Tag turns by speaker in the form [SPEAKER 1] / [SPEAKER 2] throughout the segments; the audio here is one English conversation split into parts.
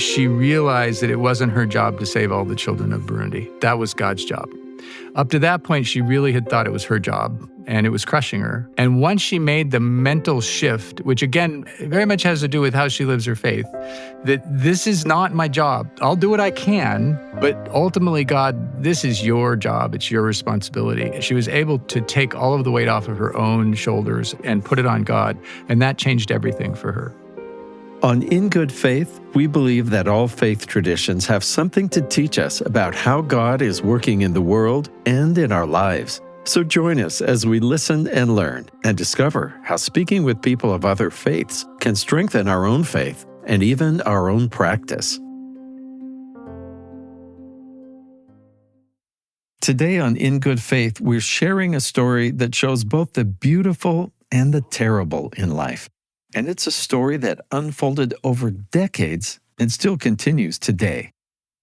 [SPEAKER 1] she realized that it wasn't her job to save all the children of Burundi. That was God's job. Up to that point, she really had thought it was her job, and it was crushing her. And once she made the mental shift, which again, very much has to do with how she lives her faith, that this is not my job. I'll do what I can, but ultimately, God, this is your job. It's your responsibility. She was able to take all of the weight off of her own shoulders and put it on God, and that changed everything for her.
[SPEAKER 2] On In Good Faith, we believe that all faith traditions have something to teach us about how God is working in the world and in our lives. So join us as we listen and learn and discover how speaking with people of other faiths can strengthen our own faith and even our own practice. Today on In Good Faith, we're sharing a story that shows both the beautiful and the terrible in life. And it's a story that unfolded over decades and still continues today.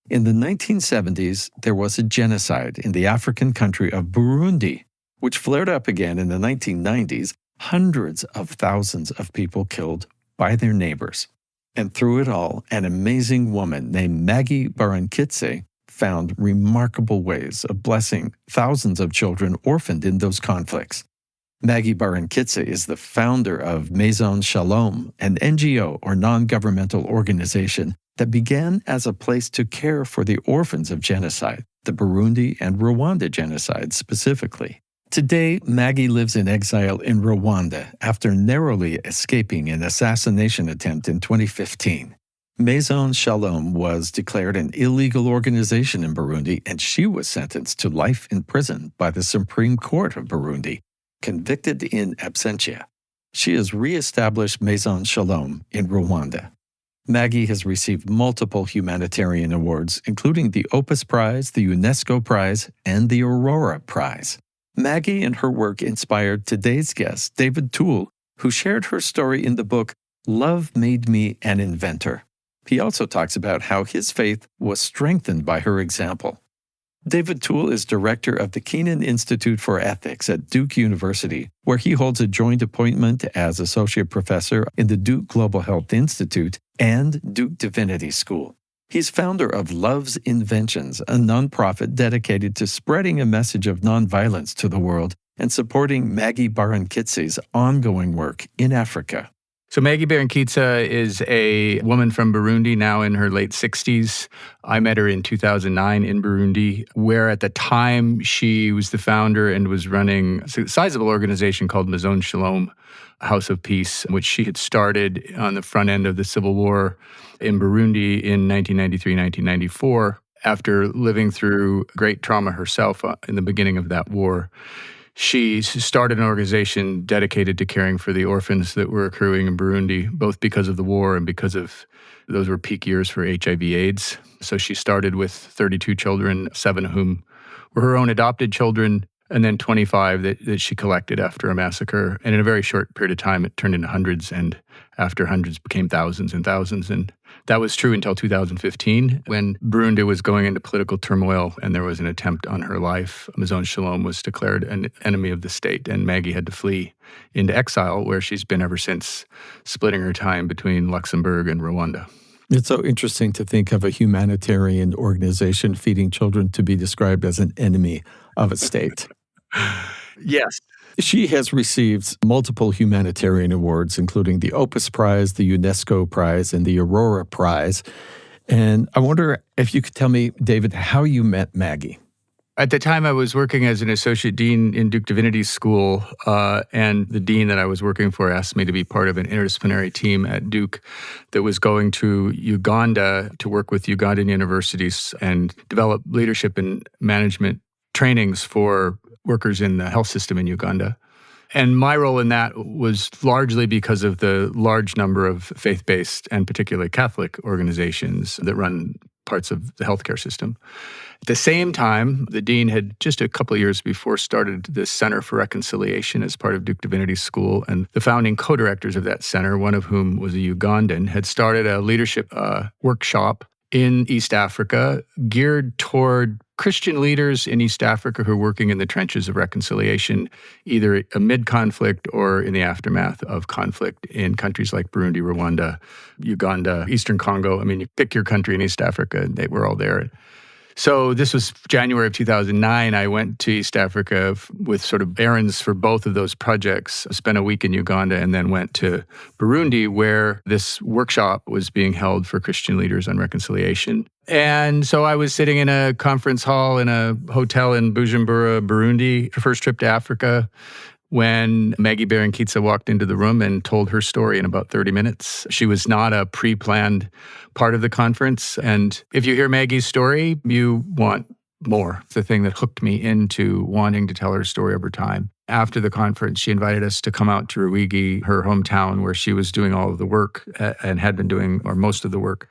[SPEAKER 2] In the 1970s, there was a genocide in the African country of Burundi, which flared up again in the 1990s, hundreds of thousands of people killed by their neighbors. And through it all, an amazing woman named Maggy Barankitse found remarkable ways of blessing thousands of children orphaned in those conflicts. Maggy Barankitse is the founder of Maison Shalom, an NGO or non-governmental organization that began as a place to care for the orphans of genocide, the Burundi and Rwanda genocides specifically. Today, Maggy lives in exile in Rwanda after narrowly escaping an assassination attempt in 2015. Maison Shalom was declared an illegal organization in Burundi, and she was sentenced to life in prison by the Supreme Court of Burundi, convicted in absentia. She has reestablished Maison Shalom in Rwanda. Maggy has received multiple humanitarian awards, including the Opus Prize, the UNESCO Prize, and the Aurora Prize. Maggy and her work inspired today's guest, David Toole, who shared her story in the book, Love Made Me an Inventor. He also talks about how his faith was strengthened by her example. David Toole is director of the Keenan Institute for Ethics at Duke University, where he holds a joint appointment as associate professor in the Duke Global Health Institute and Duke Divinity School. He's founder of Love's Inventions, a nonprofit dedicated to spreading a message of nonviolence to the world and supporting Maggy Barankitse's ongoing work in Africa.
[SPEAKER 1] So Maggy Barankitse is a woman from Burundi, now in her late 60s. I met her in 2009 in Burundi, where at the time she was the founder and was running a sizable organization called Maison Shalom, House of Peace, which she had started on the front end of the civil war in Burundi in 1993-1994, after living through great trauma herself in the beginning of that war. She started an organization dedicated to caring for the orphans that were accruing in Burundi, both because of the war and because of those were peak years for HIV/AIDS. So she started with 32 children, 7 of whom were her own adopted children, and then 25 that she collected after a massacre. And in a very short period of time, it turned into hundreds, and after hundreds became thousands and thousands. And that was true until 2015, when Burundi was going into political turmoil and there was an attempt on her life. Maison Shalom was declared an enemy of the state, and Maggy had to flee into exile, where she's been ever since, splitting her time between Luxembourg and Rwanda.
[SPEAKER 2] It's so interesting to think of a humanitarian organization feeding children to be described as an enemy of a state.
[SPEAKER 1] Yes.
[SPEAKER 2] She has received multiple humanitarian awards, including the Opus Prize, the UNESCO Prize, and the Aurora Prize. And I wonder if you could tell me, David, how you met Maggy.
[SPEAKER 1] At the time, I was working as an associate dean in Duke Divinity School, and the dean that I was working for asked me to be part of an interdisciplinary team at Duke that was going to Uganda to work with Ugandan universities and develop leadership and management trainings for workers in the health system in Uganda. And my role in that was largely because of the large number of faith-based and particularly Catholic organizations that run parts of the healthcare system. At the same time, the dean had just a couple of years before started the Center for Reconciliation as part of Duke Divinity School, and the founding co-directors of that center, one of whom was a Ugandan, had started a leadership workshop in East Africa geared toward Christian leaders in East Africa who are working in the trenches of reconciliation, either amid conflict or in the aftermath of conflict in countries like Burundi, Rwanda, Uganda, Eastern Congo. I mean, you pick your country in East Africa, and they were all there. So this was January of 2009. I went to East Africa with sort of errands for both of those projects, spent a week in Uganda, and then went to Burundi, where this workshop was being held for Christian leaders on reconciliation. And so I was sitting in a conference hall in a hotel in Bujumbura, Burundi, first trip to Africa, when Maggy Barankitse walked into the room and told her story in about 30 minutes. She was not a pre-planned part of the conference. And if you hear Maggy's story, you want more. It's the thing that hooked me into wanting to tell her story over time. After the conference, she invited us to come out to Ruwigi, her hometown, where she was doing all of the work and had been doing, or most of the work.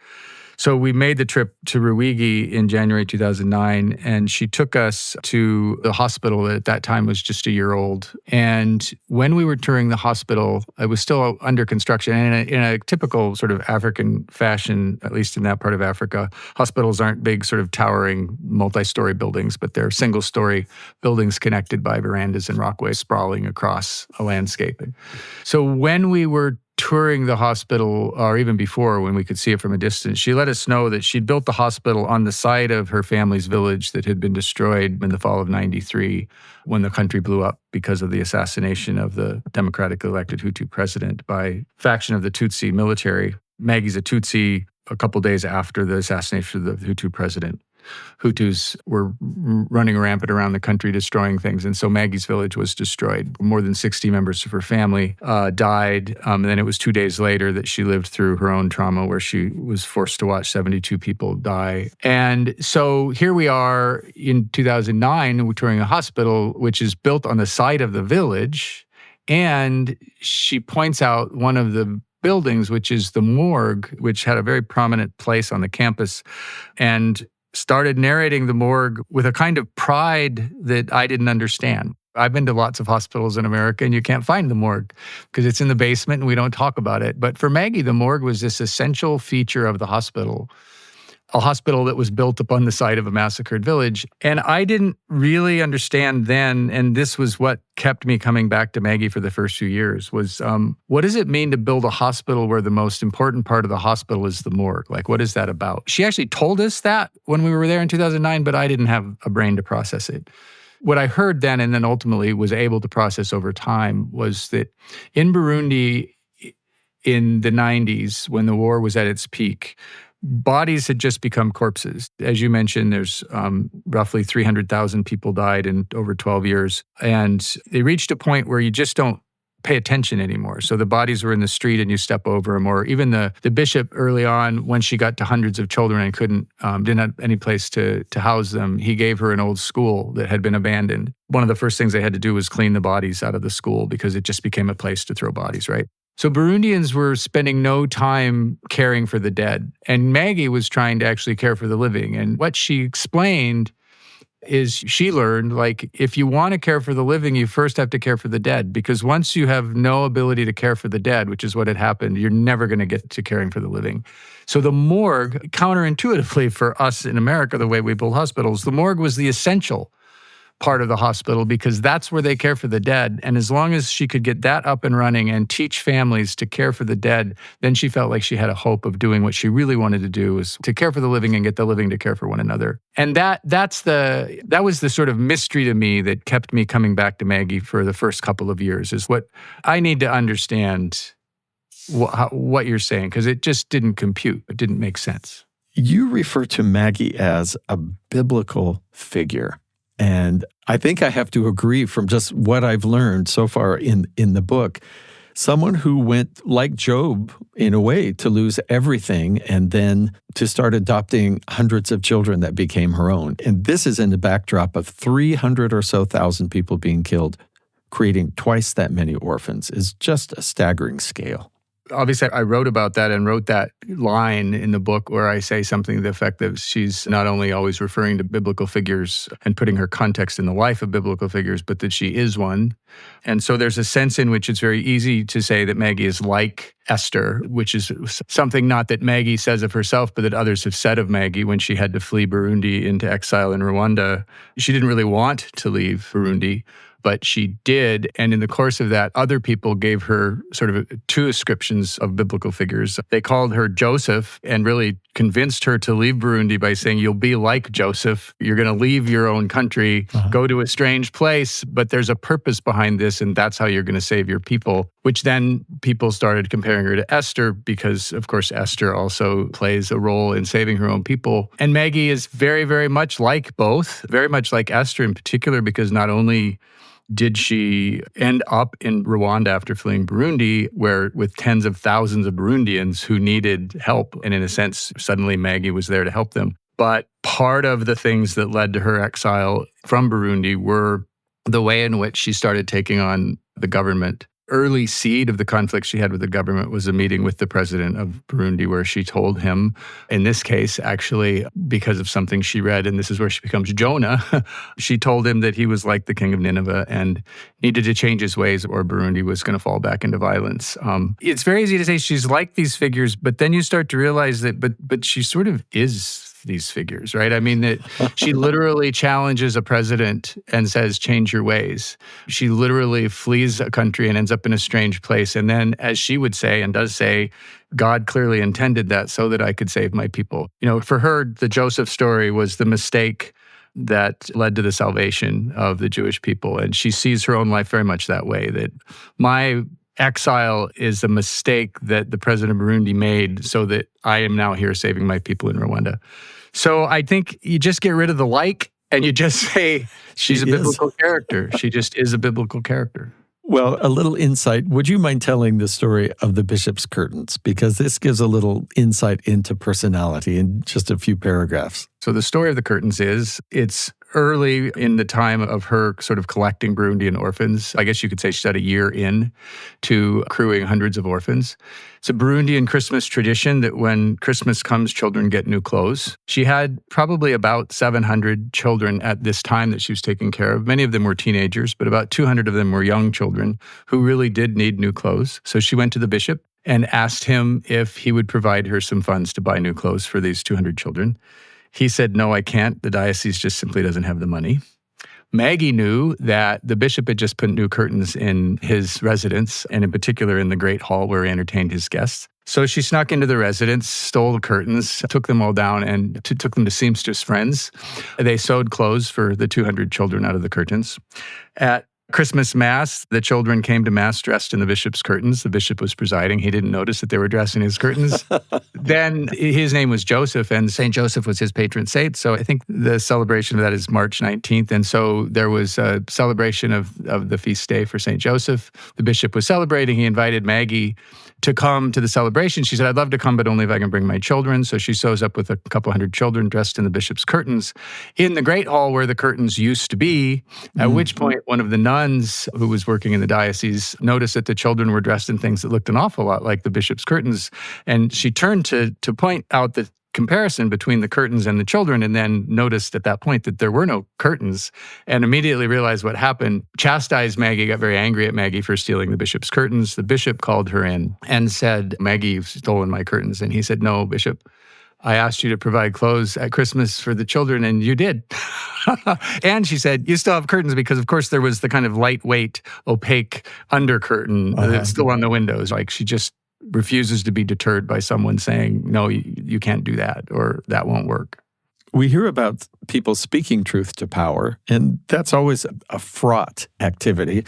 [SPEAKER 1] So we made the trip to Ruwigi in January 2009, and she took us to the hospital that at that time was just a year old. And when we were touring the hospital, it was still under construction. And in a typical sort of African fashion, at least in that part of Africa, hospitals aren't big sort of towering multi-story buildings, but they're single-story buildings connected by verandas and walkways sprawling across a landscape. So when we were touring the hospital, or even before when we could see it from a distance, she let us know that she'd built the hospital on the site of her family's village that had been destroyed in the fall of 93 when the country blew up because of the assassination of the democratically elected Hutu president by faction of the Tutsi military. Maggy's a Tutsi. A couple days after the assassination of the Hutu president, Hutus were running rampant around the country, destroying things. And so Maggy's village was destroyed. More than 60 members of her family died. And then it was 2 days later that she lived through her own trauma, where she was forced to watch 72 people die. And so here we are in 2009, we're touring a hospital, which is built on the site of the village. And she points out one of the buildings, which is the morgue, which had a very prominent place on the campus, and started narrating the morgue with a kind of pride that I didn't understand. I've been to lots of hospitals in America, and you can't find the morgue because it's in the basement and we don't talk about it. But for Maggy, the morgue was this essential feature of the hospital, a hospital that was built upon the site of a massacred village. And I didn't really understand then, and this was what kept me coming back to Maggy for the first few years, was what does it mean to build a hospital where the most important part of the hospital is the morgue? Like, what is that about? She actually told us that when we were there in 2009, but I didn't have a brain to process it. What I heard then, and then ultimately was able to process over time, was that in Burundi in the 90s, when the war was at its peak, bodies had just become corpses. As you mentioned, there's roughly 300,000 people died in over 12 years. And they reached a point where you just don't pay attention anymore. So the bodies were in the street and you step over them. Or even the bishop early on, when she got to hundreds of children and didn't have any place to house them, he gave her an old school that had been abandoned. One of the first things they had to do was clean the bodies out of the school because it just became a place to throw bodies, right? So Burundians were spending no time caring for the dead. And Maggy was trying to actually care for the living. And what she explained is she learned, like, if you want to care for the living, you first have to care for the dead. Because once you have no ability to care for the dead, which is what had happened, you're never going to get to caring for the living. So the morgue, counterintuitively for us in America, the way we build hospitals, the morgue was the essential part of the hospital because that's where they care for the dead. And as long as she could get that up and running and teach families to care for the dead, then she felt like she had a hope of doing what she really wanted to do, was to care for the living and get the living to care for one another. And that was the sort of mystery to me that kept me coming back to Maggy for the first couple of years, is what I need to understand what you're saying, because it just didn't compute. It didn't make sense.
[SPEAKER 2] You refer to Maggy as a biblical figure. And I think I have to agree from just what I've learned so far in the book. Someone who went, like Job, in a way, to lose everything and then to start adopting hundreds of children that became her own. And this is in the backdrop of 300 or so thousand people being killed, creating twice that many orphans, is just a staggering scale.
[SPEAKER 1] obviously I wrote about that and wrote that line in the book where I say something to the effect that she's not only always referring to biblical figures and putting her context in the life of biblical figures, but that she is one. And so there's a sense in which it's very easy to say that Maggie is like Esther, which is something not that Maggie says of herself, but that others have said of Maggie when she had to flee Burundi into exile in Rwanda. She didn't really want to leave Burundi, but she did. And in the course of that, other people gave her sort of two ascriptions of biblical figures. They called her Joseph and really convinced her to leave Burundi by saying, you'll be like Joseph. You're going to leave your own country, go to a strange place, but there's a purpose behind this, and that's how you're going to save your people, which then people started comparing her to Esther because, of course, Esther also plays a role in saving her own people. And Maggie is very, very much like both, very much like Esther in particular, because not only did she end up in Rwanda after fleeing Burundi, where with tens of thousands of Burundians who needed help, and in a sense, suddenly Maggie was there to help them. But part of the things that led to her exile from Burundi were the way in which she started taking on the government. Early seed of the conflict she had with the government was a meeting with the president of Burundi where she told him, in this case, actually, because of something she read, and this is where she becomes Jonah, she told him that he was like the king of Nineveh and needed to change his ways or Burundi was going to fall back into violence. It's very easy to say she's like these figures, but then you start to realize that, but she sort of is these figures, right? I mean, that she literally challenges a president and says, change your ways. She literally flees a country and ends up in a strange place. And then, as she would say and does say, God clearly intended that so that I could save my people. You know, for her, the Joseph story was the mistake that led to the salvation of the Jewish people. And she sees her own life very much that way, that my exile is a mistake that the president of Burundi made so that I am now here saving my people in Rwanda. So I think you just get rid of the like and you just say she's a biblical character. She just is a biblical character.
[SPEAKER 2] Well, a little insight. Would you mind telling the story of the bishop's curtains? Because this gives a little insight into personality in just a few paragraphs.
[SPEAKER 1] So the story of the curtains is, it's early in the time of her sort of collecting Burundian orphans. I guess you could say she's at a year in to accruing hundreds of orphans. It's a Burundian Christmas tradition that when Christmas comes, children get new clothes. She had probably about 700 children at this time that she was taking care of. Many of them were teenagers, but about 200 of them were young children who really did need new clothes. So she went to the bishop and asked him if he would provide her some funds to buy new clothes for these 200 children. He said, no, I can't. The diocese just simply doesn't have the money. Maggie knew that the bishop had just put new curtains in his residence, and in particular in the great hall where he entertained his guests. So she snuck into the residence, stole the curtains, took them all down, and took them to seamstress friends. They sewed clothes for the 200 children out of the curtains. At Christmas Mass, the children came to Mass dressed in the bishop's curtains. The bishop was presiding. He didn't notice that they were dressed in his curtains. Then his name was Joseph, and St. Joseph was his patron saint. So I think the celebration of that is March 19th. And so there was a celebration of the feast day for St. Joseph. The bishop was celebrating. He invited Maggie to come to the celebration. She said, I'd love to come, but only if I can bring my children. So she sews up with a couple hundred children dressed in the bishop's curtains in the great hall where the curtains used to be, at which point one of the nuns who was working in the diocese noticed that the children were dressed in things that looked an awful lot like the bishop's curtains. And she turned to point out the comparison between the curtains and the children, and then noticed at that point that there were no curtains, and immediately realized what happened, chastised Maggie, got very angry at Maggie for stealing the bishop's curtains. The bishop called her in and said, Maggie, you've stolen my curtains. And he said, no, Bishop, I asked you to provide clothes at Christmas for the children, and you did. And she said, you still have curtains, because, of course, there was the kind of lightweight, opaque under curtain that's still on the windows. Like, she just refuses to be deterred by someone saying, no, you can't do that, or that won't work.
[SPEAKER 2] We hear about people speaking truth to power, and that's always a fraught activity.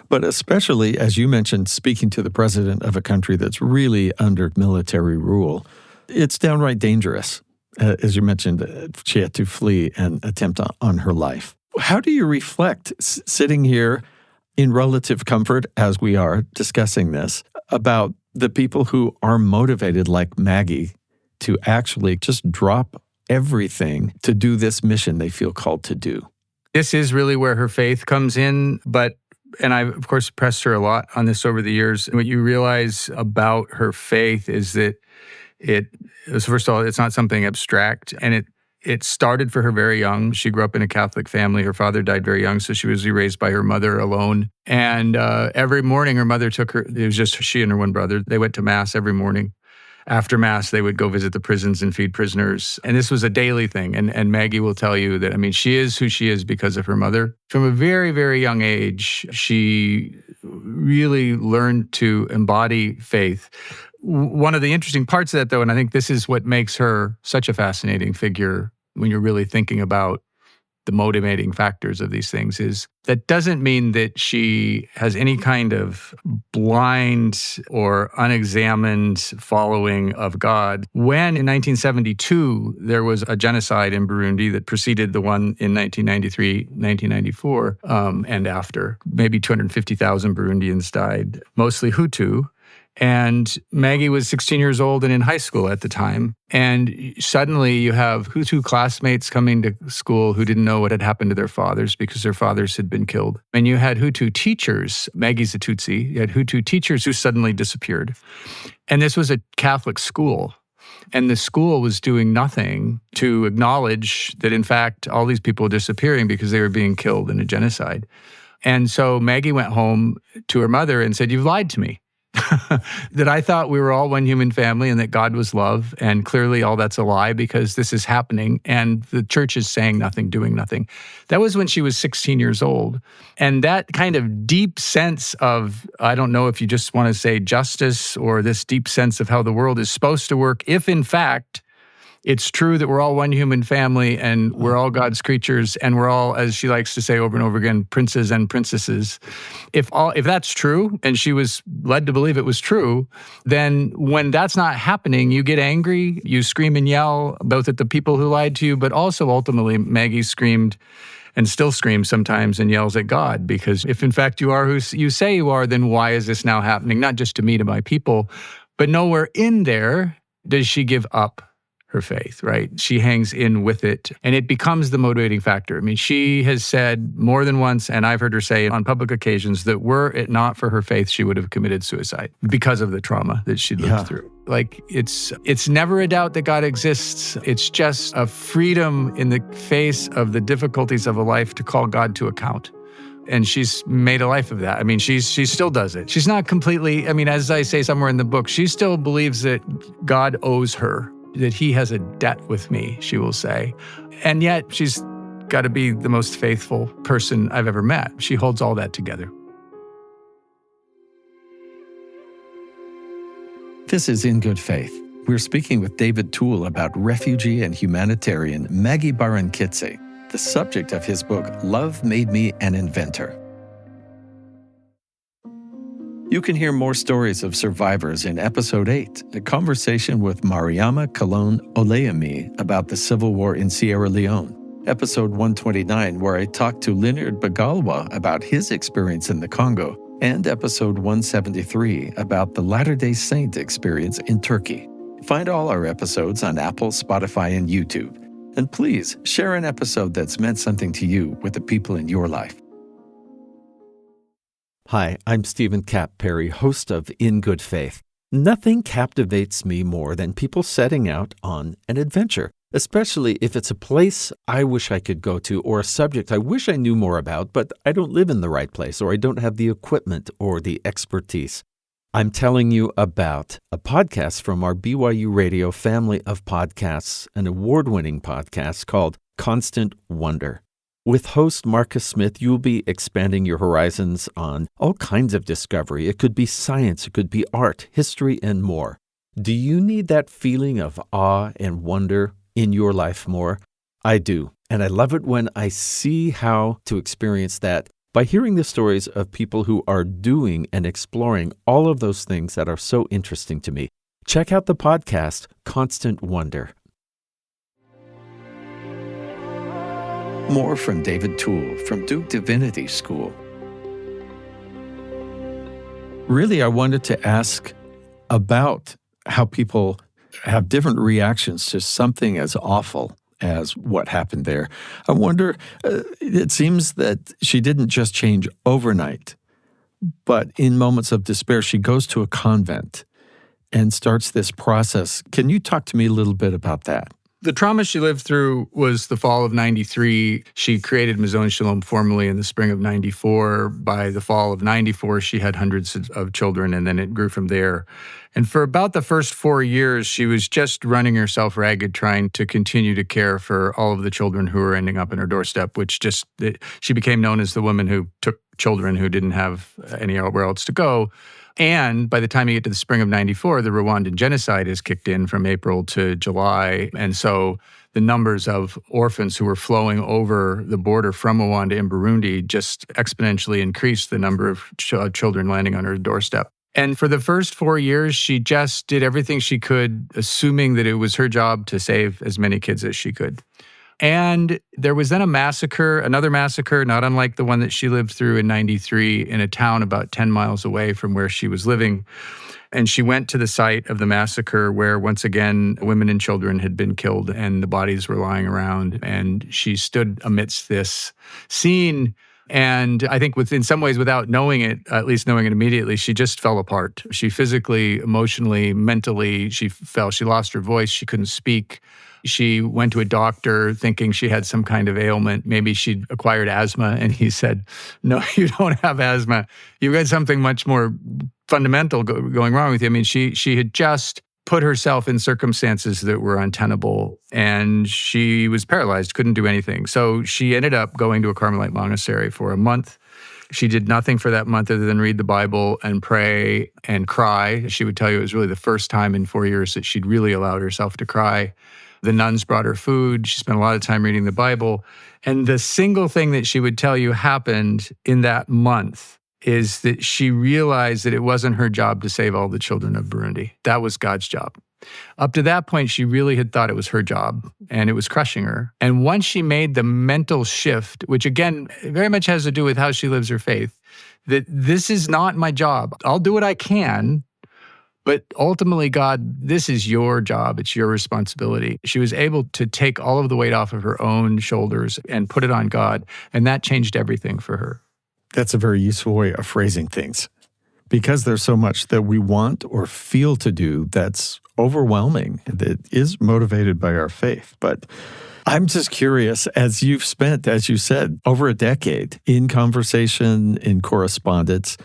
[SPEAKER 2] But especially, as you mentioned, speaking to the president of a country that's really under military rule, it's downright dangerous. As you mentioned, she had to flee and attempt on her life. How do you reflect, sitting here in relative comfort, as we are discussing this, about the people who are motivated, like Maggie, to actually just drop everything to do this mission they feel called to do?
[SPEAKER 1] This is really where her faith comes in, but and I've, of course, pressed her a lot on this over the years. What you realize about her faith is that first of all, it's not something abstract, and it started for her very young. She grew up in a Catholic family. Her father died very young, so she was raised by her mother alone. And every morning, her mother took her, it was just she and her one brother. They went to Mass every morning. After Mass, they would go visit the prisons and feed prisoners. And this was a daily thing. And Maggie will tell you that, I mean, she is who she is because of her mother. From a very, very young age, she really learned to embody faith. One of the interesting parts of that, though, and I think this is what makes her such a fascinating figure when you're really thinking about the motivating factors of these things, is that doesn't mean that she has any kind of blind or unexamined following of God. When in 1972, there was a genocide in Burundi that preceded the one in 1993, 1994, and after. Maybe 250,000 Burundians died, mostly Hutu. And Maggie was 16 years old and in high school at the time. And suddenly you have Hutu classmates coming to school who didn't know what had happened to their fathers because their fathers had been killed. And you had Hutu teachers, Maggie's a Tutsi, you had Hutu teachers who suddenly disappeared. And this was a Catholic school. And the school was doing nothing to acknowledge that, in fact, all these people were disappearing because they were being killed in a genocide. And so Maggie went home to her mother and said, "You've lied to me." That I thought we were all one human family and that God was love. And clearly all that's a lie because this is happening and the church is saying nothing, doing nothing. That was when she was 16 years old. And that kind of deep sense of, I don't know if you just want to say justice or this deep sense of how the world is supposed to work, if in fact it's true that we're all one human family and we're all God's creatures and we're all, as she likes to say over and over again, princes and princesses. If that's true, and she was led to believe it was true, then when that's not happening, you get angry, you scream and yell, both at the people who lied to you, but also ultimately Maggie screamed and still screams sometimes and yells at God, because if in fact you are who you say you are, then why is this now happening? Not just to me, to my people, but nowhere in there does she give up her faith, right? She hangs in with it, and it becomes the motivating factor. I mean, she has said more than once, and I've heard her say on public occasions, that were it not for her faith, she would have committed suicide because of the trauma that she lived through. Like, it's never a doubt that God exists. It's just a freedom in the face of the difficulties of a life to call God to account. And she's made a life of that. I mean, she still does it. She's not completely, I mean, as I say somewhere in the book, she still believes that God owes her, that he has a debt with me, she will say. And yet she's got to be the most faithful person I've ever met. She holds all that together.
[SPEAKER 2] This is In Good Faith. We're speaking with David Toole about refugee and humanitarian Maggy Barankitse, the subject of his book, Love Made Me an Inventor. You can hear more stories of survivors in Episode 8, a conversation with Mariama Cologne Oleyemi about the civil war in Sierra Leone. Episode 129, where I talked to Leonard Bagalwa about his experience in the Congo. And Episode 173 about the Latter-day Saint experience in Turkey. Find all our episodes on Apple, Spotify, and YouTube. And please share an episode that's meant something to you with the people in your life.
[SPEAKER 3] Hi, I'm Stephen Cap Perry, host of In Good Faith. Nothing captivates me more than people setting out on an adventure, especially if it's a place I wish I could go to or a subject I wish I knew more about, but I don't live in the right place or I don't have the equipment or the expertise. I'm telling you about a podcast from our BYU Radio family of podcasts, an award-winning podcast called Constant Wonder. With host Marcus Smith, you'll be expanding your horizons on all kinds of discovery. It could be science, it could be art, history, and more. Do you need that feeling of awe and wonder in your life more? I do, and I love it when I see how to experience that by hearing the stories of people who are doing and exploring all of those things that are so interesting to me. Check out the podcast, Constant Wonder.
[SPEAKER 2] More from David Toole from Duke Divinity School. Really, I wanted to ask about how people have different reactions to something as awful as what happened there. I wonder, it seems that she didn't just change overnight, But in moments of despair, she goes to a convent and starts this process. Can you talk to me a little bit about that?
[SPEAKER 1] The trauma she lived through was the fall of 93. She created Maison Shalom formally in the spring of 94. By the fall of 94, she had hundreds of children, and then it grew from there. And for about the first 4 years, she was just running herself ragged, trying to continue to care for all of the children who were ending up in her doorstep, she became known as the woman who took children who didn't have anywhere else to go. And by the time you get to the spring of 94, the Rwandan genocide has kicked in from April to July. And so the numbers of orphans who were flowing over the border from Rwanda and Burundi just exponentially increased the number of children landing on her doorstep. And for the first 4 years, she just did everything she could, assuming that it was her job to save as many kids as she could. And there was then another massacre, not unlike the one that she lived through in 93 in a town about 10 miles away from where she was living. And she went to the site of the massacre where, once again, women and children had been killed and the bodies were lying around. And she stood amidst this scene. And I think in some ways, without knowing it, at least knowing it immediately, she just fell apart. She physically, emotionally, mentally, she fell. She lost her voice. She couldn't speak. She went to a doctor thinking she had some kind of ailment. Maybe she'd acquired asthma, and he said, "No, you don't have asthma. You've got something much more fundamental going wrong with you." I mean, she had just put herself in circumstances that were untenable, and she was paralyzed, couldn't do anything. So she ended up going to a Carmelite monastery for a month. She did nothing for that month other than read the Bible and pray and cry. She would tell you it was really the first time in 4 years that she'd really allowed herself to cry. The nuns brought her food. She spent a lot of time reading the Bible. And the single thing that she would tell you happened in that month is that she realized that it wasn't her job to save all the children of Burundi. That was God's job. Up to that point, she really had thought it was her job, and it was crushing her. And once she made the mental shift, which again, very much has to do with how she lives her faith, that this is not my job. I'll do what I can, but ultimately, God, this is your job. It's your responsibility. She was able to take all of the weight off of her own shoulders and put it on God, and that changed everything for her.
[SPEAKER 2] That's a very useful way of phrasing things, because there's so much that we want or feel to do that's overwhelming, that is motivated by our faith. But I'm just curious, as you've spent, as you said, over a decade in conversation, in correspondence,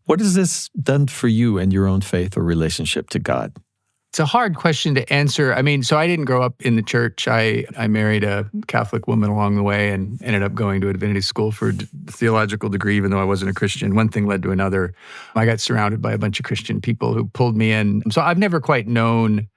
[SPEAKER 2] what has this done for you and your own faith or relationship to God?
[SPEAKER 1] It's a hard question to answer. I mean, so I didn't grow up in the church. I married a Catholic woman along the way and ended up going to a divinity school for a theological degree, even though I wasn't a Christian. One thing led to another. I got surrounded by a bunch of Christian people who pulled me in. So I've never quite known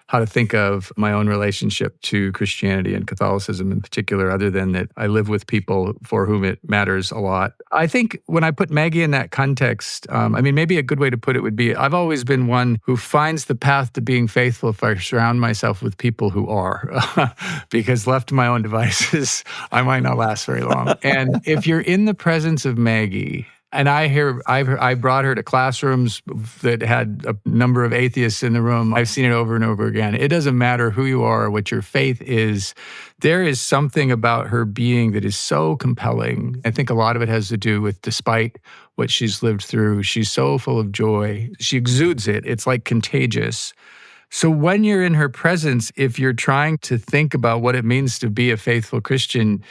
[SPEAKER 1] how to think of my own relationship to Christianity and Catholicism in particular, other than that I live with people for whom it matters a lot. I think when I put Maggie in that context, maybe a good way to put it would be, I've always been one who finds the path to being faithful if I surround myself with people who are, because left to my own devices, I might not last very long. And if you're in the presence of Maggie, and I brought her to classrooms that had a number of atheists in the room. I've seen it over and over again. It doesn't matter who you are or what your faith is. There is something about her being that is so compelling. I think a lot of it has to do with, despite what she's lived through, she's so full of joy. She exudes it. It's like contagious. So when you're in her presence, if you're trying to think about what it means to be a faithful Christian,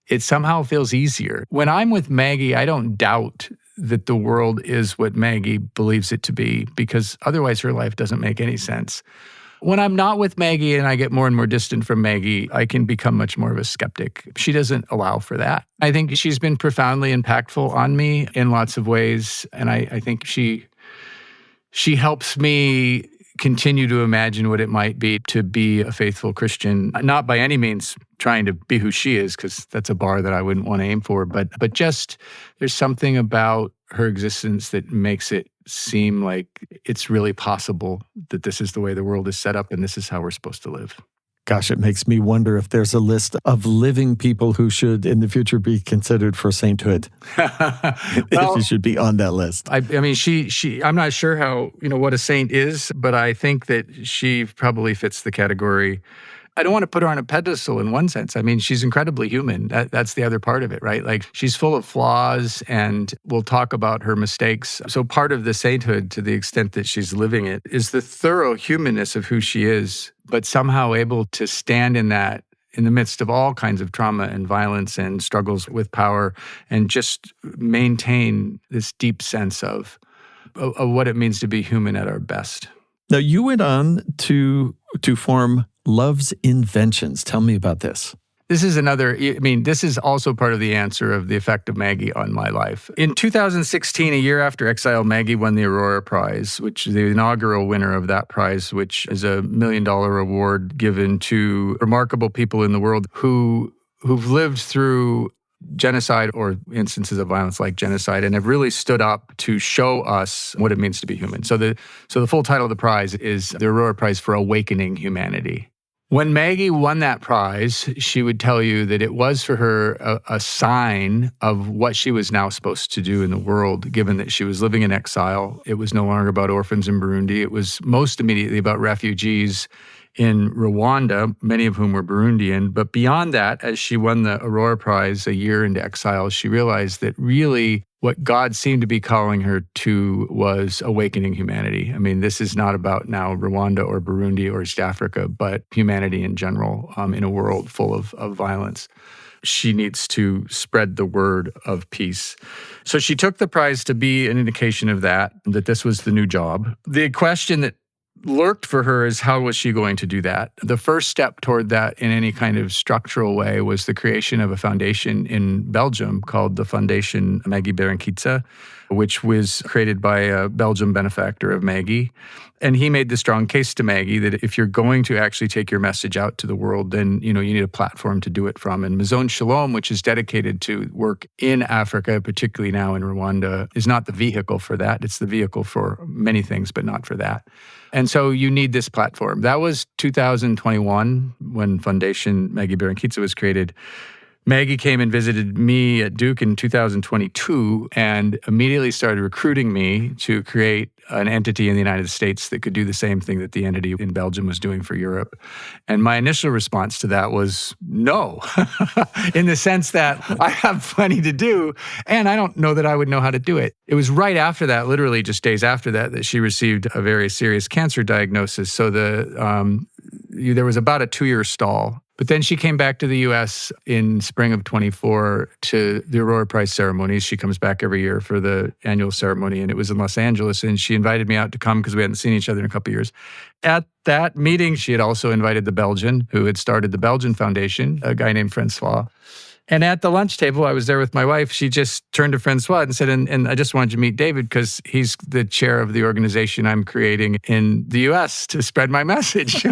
[SPEAKER 1] it somehow feels easier. When I'm with Maggie, I don't doubt that the world is what Maggie believes it to be, because otherwise her life doesn't make any sense. When I'm not with Maggie and I get more and more distant from Maggie, I can become much more of a skeptic. She doesn't allow for that. I think she's been profoundly impactful on me in lots of ways, and I think she helps me continue to imagine what it might be to be a faithful Christian, not by any means trying to be who she is, because that's a bar that I wouldn't want to aim for, but just there's something about her existence that makes it seem like it's really possible that this is the way the world is set up and this is how we're supposed to live.
[SPEAKER 2] Gosh, it makes me wonder if there's a list of living people who should in the future be considered for sainthood. If you should be on that list.
[SPEAKER 1] I mean, I'm not sure how, what a saint is, but I think that she probably fits the category. I don't want to put her on a pedestal in one sense. I mean, she's incredibly human. That's the other part of it, right? Like, she's full of flaws, and we'll talk about her mistakes. So part of the sainthood, to the extent that she's living it, is the thorough humanness of who she is, but somehow able to stand in that, in the midst of all kinds of trauma and violence and struggles with power, and just maintain this deep sense of what it means to be human at our best.
[SPEAKER 2] Now, you went on to form Love's Inventions. Tell me about this.
[SPEAKER 1] This is this is also part of the answer of the effect of Maggy on my life. In 2016, a year after exile, Maggy won the Aurora Prize, which is the inaugural winner of that prize, which is a $1 million award given to remarkable people in the world who've lived through genocide or instances of violence like genocide and have really stood up to show us what it means to be human. So the full title of the prize is the Aurora Prize for Awakening Humanity. When Maggy won that prize, she would tell you that it was for her a sign of what she was now supposed to do in the world, given that she was living in exile. It was no longer about orphans in Burundi. It was most immediately about refugees in Rwanda, many of whom were Burundian. But beyond that, as she won the Aurora Prize a year into exile, she realized that really what God seemed to be calling her to was awakening humanity. I mean, this is not about now Rwanda or Burundi or East Africa, but humanity in general in a world full of violence. She needs to spread the word of peace. So she took the prize to be an indication of that this was the new job. The question that lurked for her is, how was she going to do that? The first step toward that in any kind of structural way was the creation of a foundation in Belgium called the Foundation Maggy Barankitse, which was created by a Belgian benefactor of Maggy. And he made the strong case to Maggy that if you're going to actually take your message out to the world, then you need a platform to do it from. And Maison Shalom, which is dedicated to work in Africa, particularly now in Rwanda, is not the vehicle for that. It's the vehicle for many things, but not for that. And so you need this platform. That was 2021 when Foundation Maggy Barankitse was created. Maggy came and visited me at Duke in 2022 and immediately started recruiting me to create an entity in the United States that could do the same thing that the entity in Belgium was doing for Europe. And my initial response to that was no, in the sense that I have plenty to do and I don't know that I would know how to do it. It was right after that, literally just days after that, that she received a very serious cancer diagnosis. So there was about a 2-year stall. But then she came back to the U.S. in spring of 24 to the Aurora Prize ceremonies. She comes back every year for the annual ceremony, and it was in Los Angeles. And she invited me out to come because we hadn't seen each other in a couple of years. At that meeting, she had also invited the Belgian who had started the Belgian Foundation, a guy named Francois. And at the lunch table, I was there with my wife. She just turned to Francois and said, and I just wanted you to meet David because he's the chair of the organization I'm creating in the U.S. to spread my message.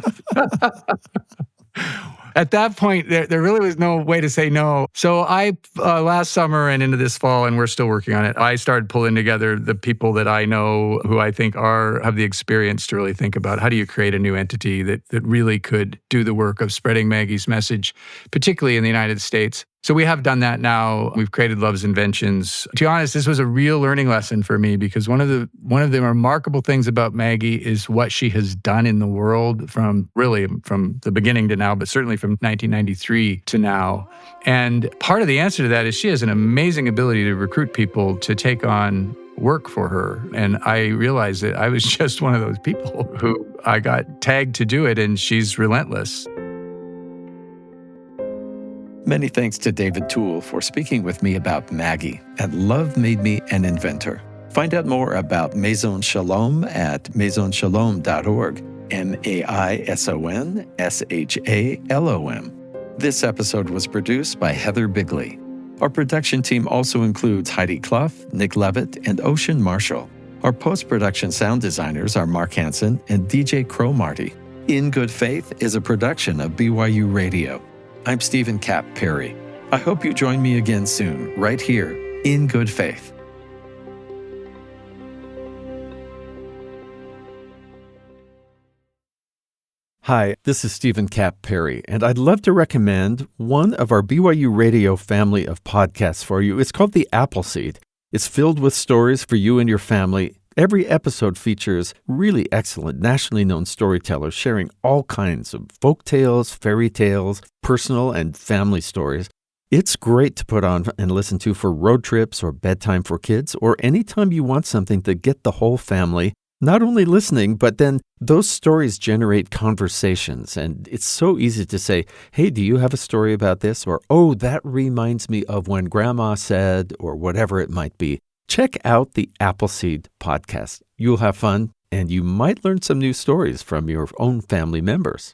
[SPEAKER 1] At that point, there really was no way to say no. So I, last summer and into this fall, and we're still working on it, I started pulling together the people that I know who I think have the experience to really think about how do you create a new entity that really could do the work of spreading Maggy's message, particularly in the United States. So we have done that now. We've created Love's Inventions. To be honest, this was a real learning lesson for me because one of the remarkable things about Maggy is what she has done in the world from the beginning to now, but certainly from 1993 to now. And part of the answer to that is she has an amazing ability to recruit people to take on work for her. And I realized that I was just one of those people who I got tagged to do it, and she's relentless.
[SPEAKER 2] Many thanks to David Toole for speaking with me about Maggy at Love Made Me an Inventor. Find out more about Maison Shalom at maisonshalom.org, MAISONSHALOM. This episode was produced by Heather Bigley. Our production team also includes Heidi Clough, Nick Levitt, and Ocean Marshall. Our post-production sound designers are Mark Hansen and DJ Crow Marty. In Good Faith is a production of BYU Radio. I'm Stephen Cap Perry. I hope you join me again soon, right here, in Good Faith.
[SPEAKER 3] Hi, this is Stephen Cap Perry, and I'd love to recommend one of our BYU Radio family of podcasts for you. It's called The Appleseed. It's filled with stories for you and your family Every episode features really excellent, nationally known storytellers sharing all kinds of folk tales, fairy tales, personal and family stories. It's great to put on and listen to for road trips or bedtime for kids, or anytime you want something to get the whole family not only listening, but then those stories generate conversations. And it's so easy to say, hey, do you have a story about this? Or, oh, that reminds me of when Grandma said, or whatever it might be. Check out the Appleseed podcast. You'll have fun, and you might learn some new stories from your own family members.